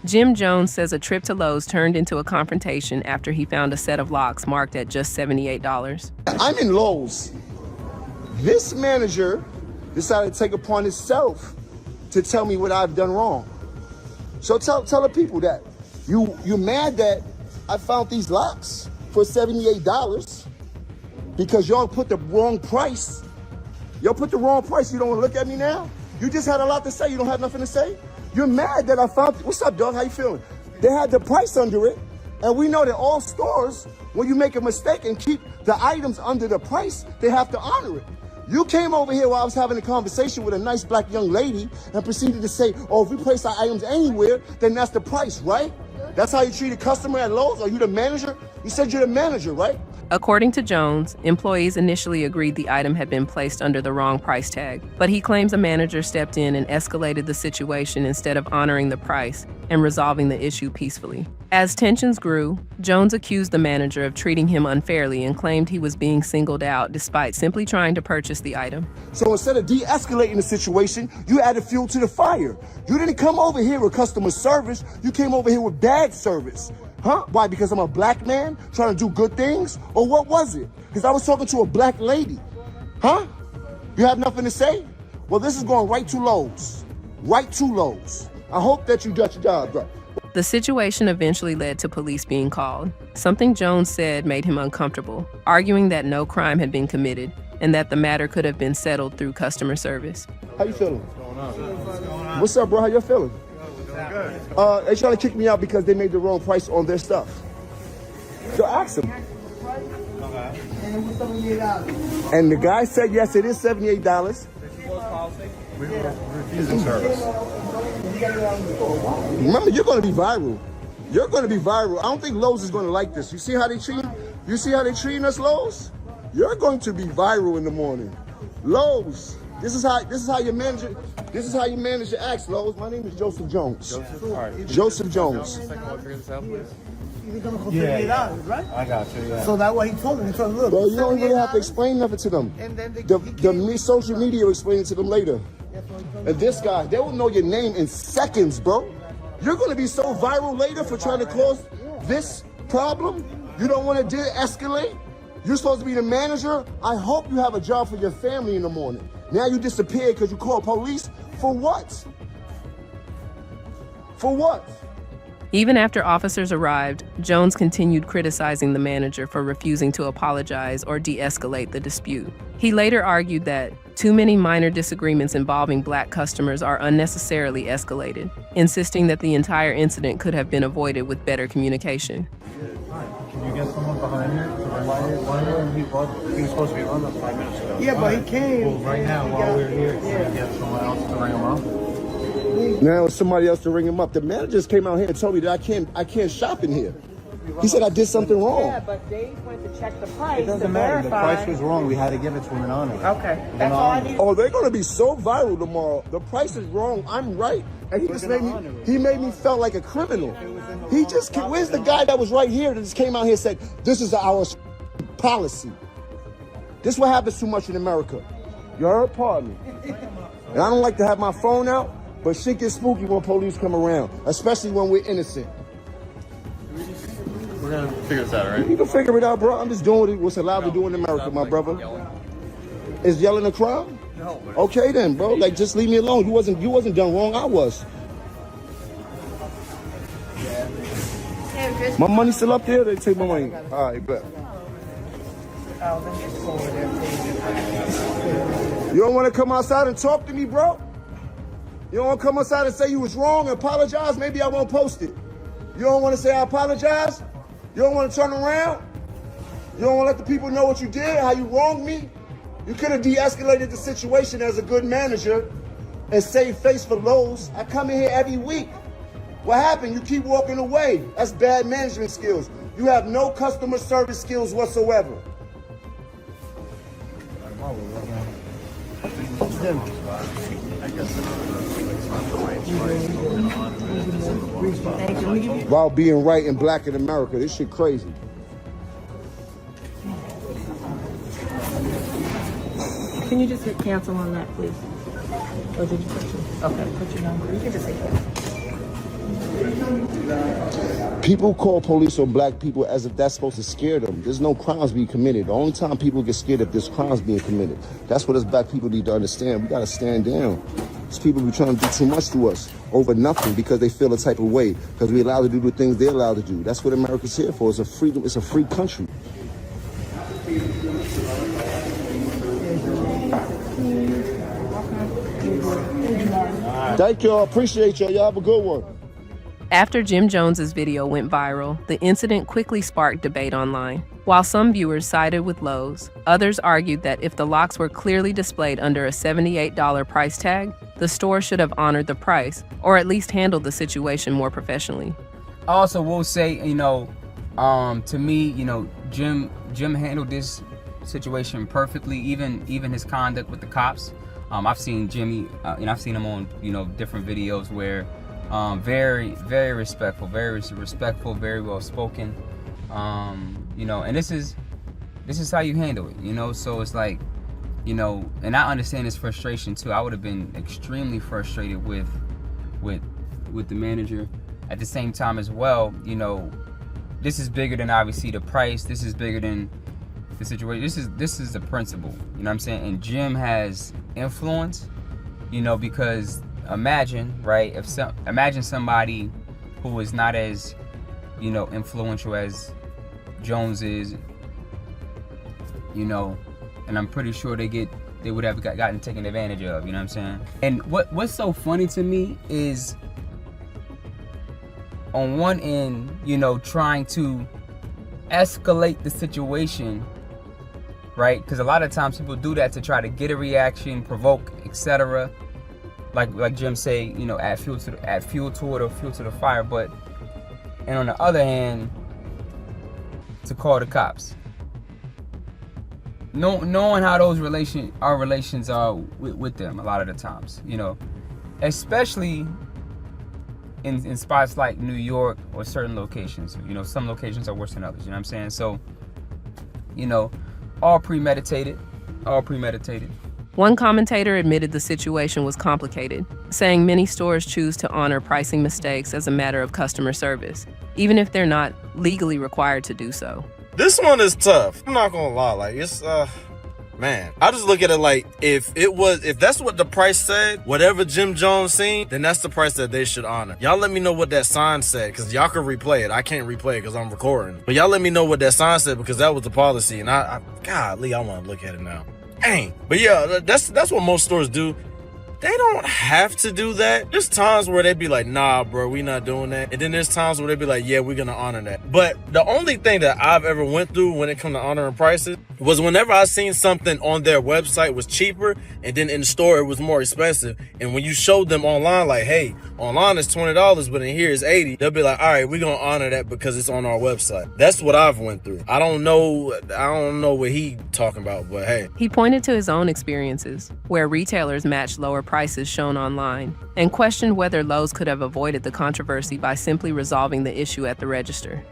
Jim Jones says a trip to Lowe's turned into a confrontation after he found a set of locks marked at just $78. I'm in Lowe's. This manager decided to take upon himself to tell me what I've done wrong. So tell the people that you're mad that I found these locks for $78 because y'all put the wrong price. Y'all put the wrong price. You don't want to look at me now? You just had a lot to say. You don't have nothing to say? You're mad that I found, what's up, dog? How you feeling? They had the price under it. And we know that all stores, when you make a mistake and keep the items under the price, they have to honor it. You came over here while I was having a conversation with a nice black young lady and proceeded to say, oh, if we place our items anywhere, then that's the price, right? That's how you treat a customer at Lowe's? Are you the manager? You said you're the manager, right? According to Jones, employees initially agreed the item had been placed under the wrong price tag, but he claims a manager stepped in and escalated the situation instead of honoring the price and resolving the issue peacefully. As tensions grew, Jones accused the manager of treating him unfairly and claimed he was being singled out despite simply trying to purchase the item. So instead of de-escalating the situation, you added fuel to the fire. You didn't come over here with customer service, you came over here with bad service. Huh? Why? Because I'm a black man trying to do good things? Or what was it? Because I was talking to a black lady. Huh? You have nothing to say? Well, this is going right to Lowe's. Right to Lowe's. I hope that you got your job right. The situation eventually led to police being called. Something Jones said made him uncomfortable, arguing that no crime had been committed and that the matter could have been settled through customer service. How you feeling? What's going on? What's up, bro? How you feeling? Good. They trying to kick me out because they made the wrong price on their stuff. So ask them. Okay. And the guy said, yes, it is $78. We refuse the service. Remember, you're going to be viral. You're going to be viral. I don't think Lowe's is going to like this. You see how they treat? You see how they treating us, Lowe's? You're going to be viral in the morning. Lowe's. This is how you manage it. This is how you manage your acts, Lowe's. My name is Joseph Jones. Joseph Jones. Yeah, right? I got you, yeah. So that's what he told me. He told me, look. Well, you don't really have to explain nothing to them. And then social media will explain it to them later. And this guy, they will know your name in seconds, bro. You're going to be so viral later for trying to cause this problem. You don't want to de-escalate. You're supposed to be the manager. I hope you have a job for your family in the morning. Now you disappeared because you called police. For what? For what? Even after officers arrived, Jones continued criticizing the manager for refusing to apologize or de-escalate the dispute. He later argued that too many minor disagreements involving black customers are unnecessarily escalated, insisting that the entire incident could have been avoided with better communication. Can you get someone behind here to remind you? He was supposed to be on the 5 minutes ago. Yeah, but he came. Well, right now, while we're here, can you get someone else to ring him up? Now it's somebody else to ring him up. The manager just came out here and told me that I can't shop in here. He said I did something wrong. Yeah, but they went to check the price It doesn't to matter. The verify. price was wrong. We had to give it to him and honor it. Okay, that's all I need. Oh, they're gonna be so viral tomorrow. The price is wrong. I'm right, and he just made me felt like a criminal. He just where's the guy that was right here that just came out here and said this is our policy. This is what happens too much in America. You heard? Pardon me. And I don't like to have my phone out, but shit gets spooky when police come around, especially when we're innocent. We're gonna figure this out, all right? You can figure it out, bro. I'm just doing what's allowed to do in America, my brother. Is yelling a crime? No. Okay then, bro. Like, just leave me alone. You wasn't done wrong. I was. My money's still up there. They take my money. All right, bet. You don't want to come outside and talk to me, bro? You don't want to come outside and say you was wrong and apologize? Maybe I won't post it. You don't want to say I apologize? You don't want to turn around? You don't want to let the people know what you did, how you wronged me? You could have de-escalated the situation as a good manager and saved face for Lowe's. I come in here every week. What happened? You keep walking away. That's bad management skills. You have no customer service skills whatsoever. While being right and black in America, this shit crazy. Can you just hit cancel on that, please? Or did you put your, okay, put your number. You can just hit cancel. People call police on black people as if that's supposed to scare them. There's no crimes being committed. The only time people get scared if there's crimes being committed. That's what us black people need to understand. We gotta stand down. These people be trying to do too much to us over nothing because they feel a type of way, because we allowed to do the things they're allowed to do. That's what America's here for. It's a freedom. It's a free country. Thank y'all. Appreciate y'all. Y'all have a good one. After Jim Jones's video went viral, the incident quickly sparked debate online. While some viewers sided with Lowe's, others argued that if the locks were clearly displayed under a $78 price tag, the store should have honored the price, or at least handled the situation more professionally. I also will say, to me, Jim handled this situation perfectly. Even his conduct with the cops. I've seen Jimmy, I've seen him on different videos where very respectful, very well spoken. And this is how you handle it. So it's like, and I understand his frustration too. I would have been extremely frustrated with the manager. At the same time as well, this is bigger than obviously the price. This is bigger than the situation. This is the principle. You know what I'm saying? And Jim has influence, because imagine, right? Imagine somebody who is not as, influential as Jones is, and I'm pretty sure they would have gotten taken advantage of, you know what I'm saying? And what's so funny to me is, on one end, trying to escalate the situation, right? Because a lot of times people do that to try to get a reaction, provoke, etc. Like Jim say, add fuel to it or fuel to the fire. And on the other hand, to call the cops. Knowing how our relations are with them a lot of the times, especially in spots like New York or certain locations. Some locations are worse than others, you know what I'm saying? So, all premeditated. One commentator admitted the situation was complicated, saying many stores choose to honor pricing mistakes as a matter of customer service, even if they're not legally required to do so. This one is tough. I'm not gonna lie, like it's man, I just look at it like if that's what the price said, whatever Jim Jones seen, then that's the price that they should honor. Y'all let me know what that sign said, because y'all can replay it. I can't replay it because I'm recording. But y'all let me know what that sign said, because that was the policy. And golly, I want to look at it now. Dang. But yeah, that's what most stores do. They don't have to do that. There's times where they'd be like, nah, bro, we not doing that. And then there's times where they'd be like, yeah, we're going to honor that. But the only thing that I've ever went through when it comes to honoring prices was whenever I seen something on their website was cheaper, and then in the store it was more expensive. And when you showed them online, like, hey, online is $20, but in here is $80, they'll be like, all right, we're going to honor that because it's on our website. That's what I've went through. I don't know what he talking about, but hey. He pointed to his own experiences, where retailers matched lower prices shown online, and questioned whether Lowe's could have avoided the controversy by simply resolving the issue at the register.